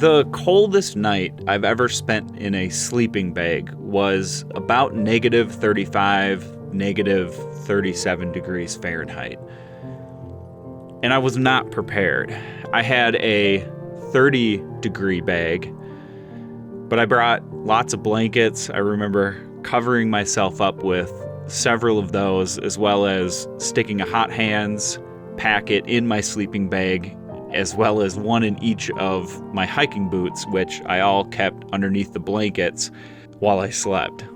The coldest night I've ever spent in a sleeping bag was about -35, -37 degrees Fahrenheit. And I was not prepared. I had a 30-degree bag, but I brought lots of blankets. I remember covering myself up with several of those, as well as sticking a hot hands packet in my sleeping bag, as well as one in each of my hiking boots, which I all kept underneath the blankets while I slept.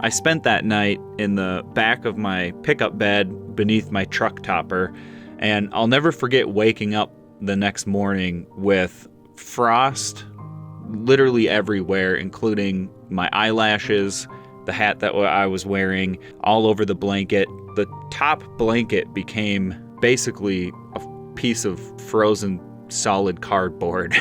I spent that night in the back of my pickup bed beneath my truck topper, and I'll never forget waking up the next morning with frost literally everywhere, including my eyelashes, the hat that I was wearing, all over the blanket. The top blanket became basically a piece of frozen solid cardboard.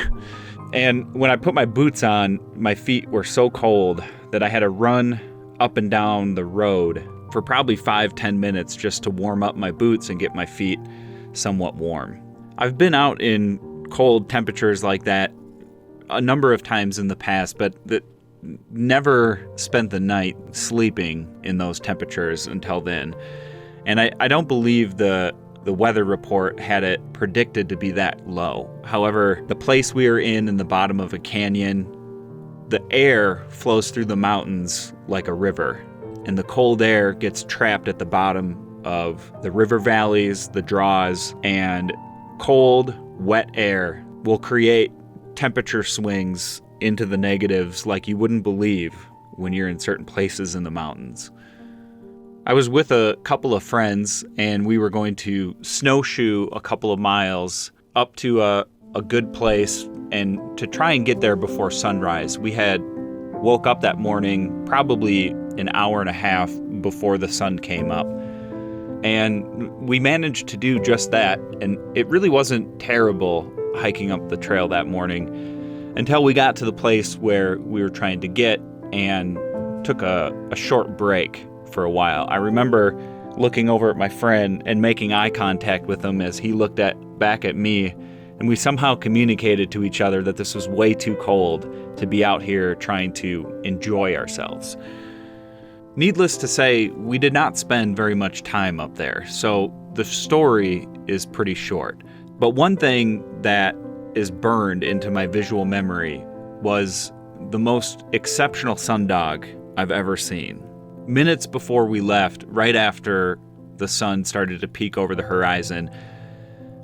And when I put my boots on, my feet were so cold that I had to run up and down the road for probably 5-10 minutes just to warm up my boots and get my feet somewhat warm. I've been out in cold temperatures like that a number of times in the past, but never spent the night sleeping in those temperatures until then. And I don't believe the weather report had it predicted to be that low. However, the place we are in the bottom of a canyon, the air flows through the mountains like a river, and the cold air gets trapped at the bottom of the river valleys, the draws, and cold, wet air will create temperature swings into the negatives like you wouldn't believe when you're in certain places in the mountains. I was with a couple of friends, and we were going to snowshoe a couple of miles up to a good place and to try and get there before sunrise. We had woke up that morning probably an hour and a half before the sun came up. And we managed to do just that, and it really wasn't terrible hiking up the trail that morning until we got to the place where we were trying to get and took a short break for a while. I remember looking over at my friend and making eye contact with him as he looked back at me, and we somehow communicated to each other that this was way too cold to be out here trying to enjoy ourselves. Needless to say, we did not spend very much time up there, so the story is pretty short. But one thing that is burned into my visual memory was the most exceptional sundog I've ever seen. Minutes before we left, right after the sun started to peek over the horizon,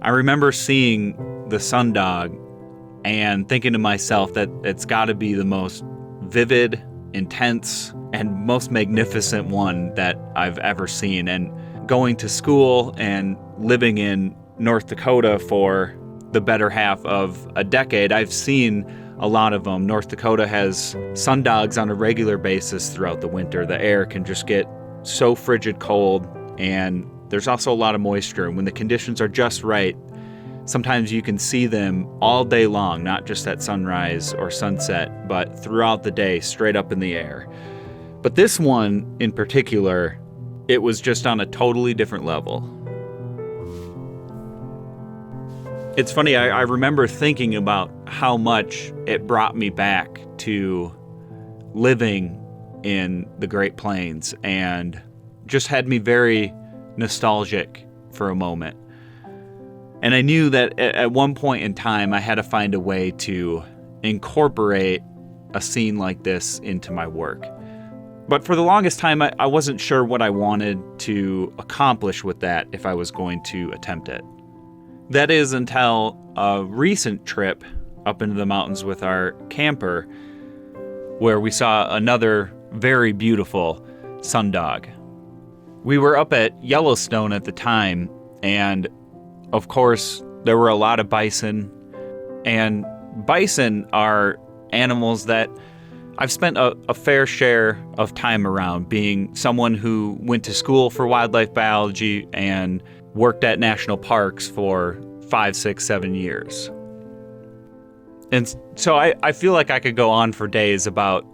I remember seeing the sundog and thinking to myself that it's got to be the most vivid, intense, and most magnificent one that I've ever seen. And going to school and living in North Dakota for the better half of a decade, I've seen a lot of them. North Dakota has sundogs on a regular basis throughout the winter. The air can just get so frigid cold, and there's also a lot of moisture. And when the conditions are just right, sometimes you can see them all day long, not just at sunrise or sunset, but throughout the day, straight up in the air. But this one in particular, it was just on a totally different level. It's funny, I remember thinking about how much it brought me back to living in the Great Plains and just had me very nostalgic for a moment. And I knew that at one point in time, I had to find a way to incorporate a scene like this into my work. But for the longest time, I wasn't sure what I wanted to accomplish with that if I was going to attempt it. That is until a recent trip up into the mountains with our camper, where we saw another very beautiful sundog. We were up at Yellowstone at the time, and of course, there were a lot of bison. And bison are animals that I've spent a fair share of time around, being someone who went to school for wildlife biology and worked at national parks for 5, 6, 7 years. And so I feel like I could go on for days about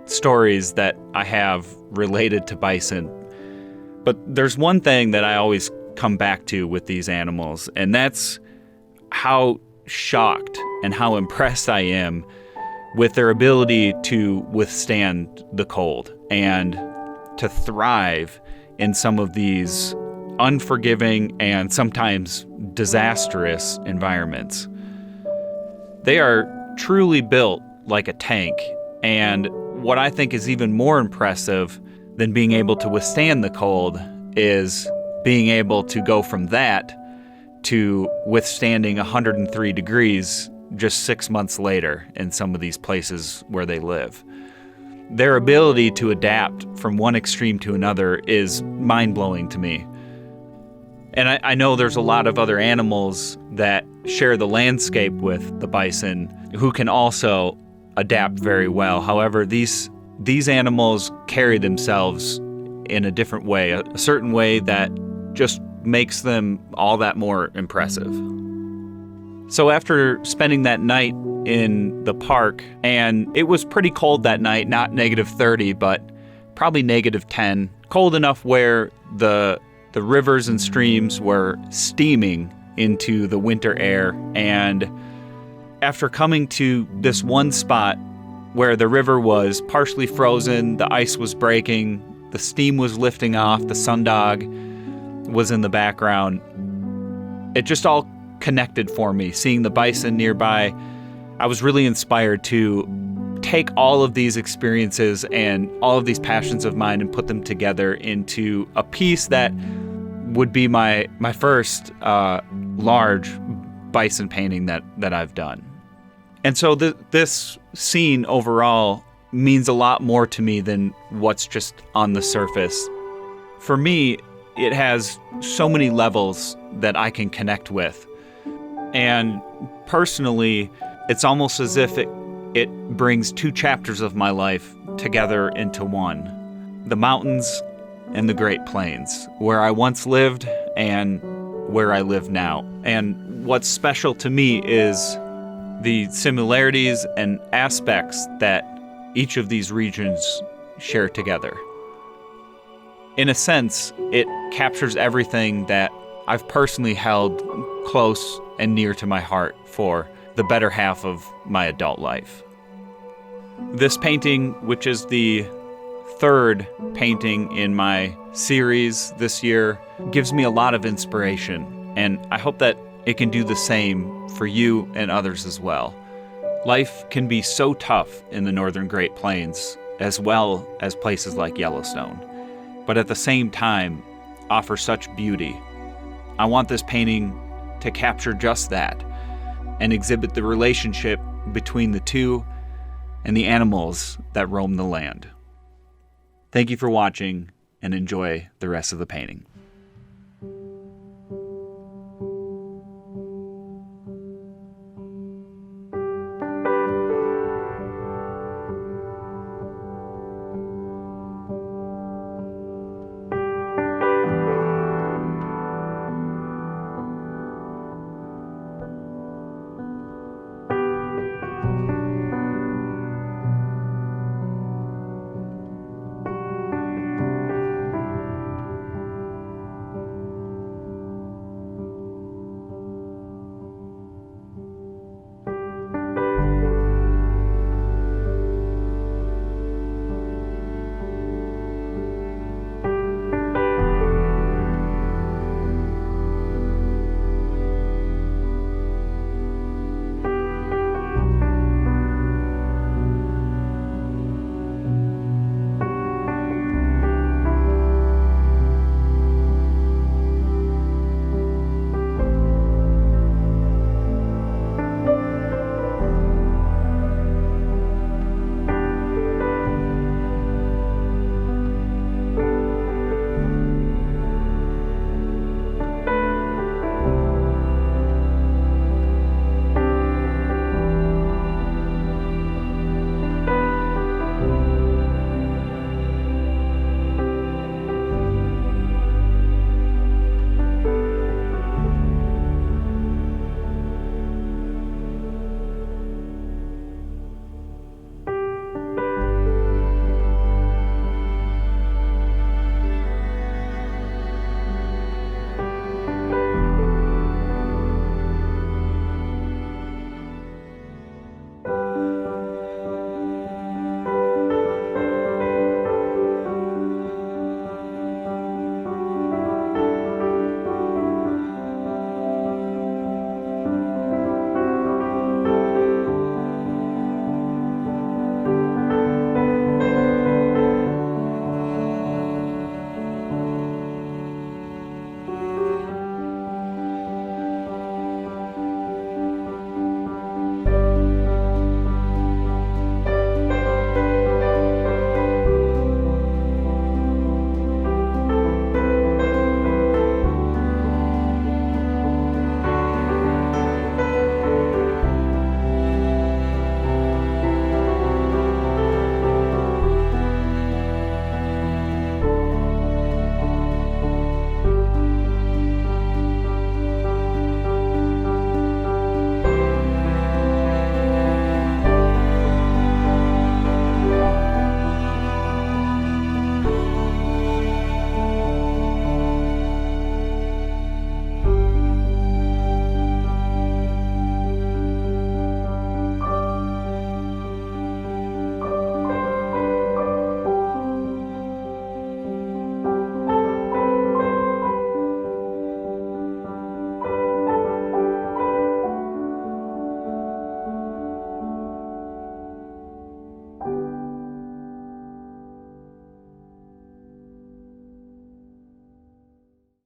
stories that I have related to bison. But there's one thing that I always come back to with these animals, and that's how shocked and how impressed I am with their ability to withstand the cold and to thrive in some of these unforgiving and sometimes disastrous environments. They are truly built like a tank, and what I think is even more impressive than being able to withstand the cold is being able to go from that to withstanding 103 degrees just 6 months later in some of these places where they live. Their ability to adapt from one extreme to another is mind-blowing to me. And I know there's a lot of other animals that share the landscape with the bison who can also adapt very well. However, these animals carry themselves in a different way, a certain way that just makes them all that more impressive. So after spending that night in the park, and it was pretty cold that night, not -30, but probably -10, cold enough where the rivers and streams were steaming into the winter air. And after coming to this one spot where the river was partially frozen, the ice was breaking, the steam was lifting off, the Sundog was in the background, it just all connected for me. Seeing the bison nearby, I was really inspired to take all of these experiences and all of these passions of mine and put them together into a piece that would be my first large bison painting that I've done. And so this scene overall means a lot more to me than what's just on the surface. For me, it has so many levels that I can connect with. And personally, it's almost as if it brings two chapters of my life together into one. The mountains and the Great Plains, where I once lived and where I live now. And what's special to me is the similarities and aspects that each of these regions share together. In a sense, it captures everything that I've personally held close and near to my heart for the better half of my adult life. This painting, which is the third painting in my series this year, gives me a lot of inspiration, and I hope that it can do the same for you and others as well. Life can be so tough in the northern Great Plains, as well as places like Yellowstone, but at the same time offer such beauty. I want this painting to capture just that and exhibit the relationship between the two and the animals that roam the land. Thank you for watching, and enjoy the rest of the painting.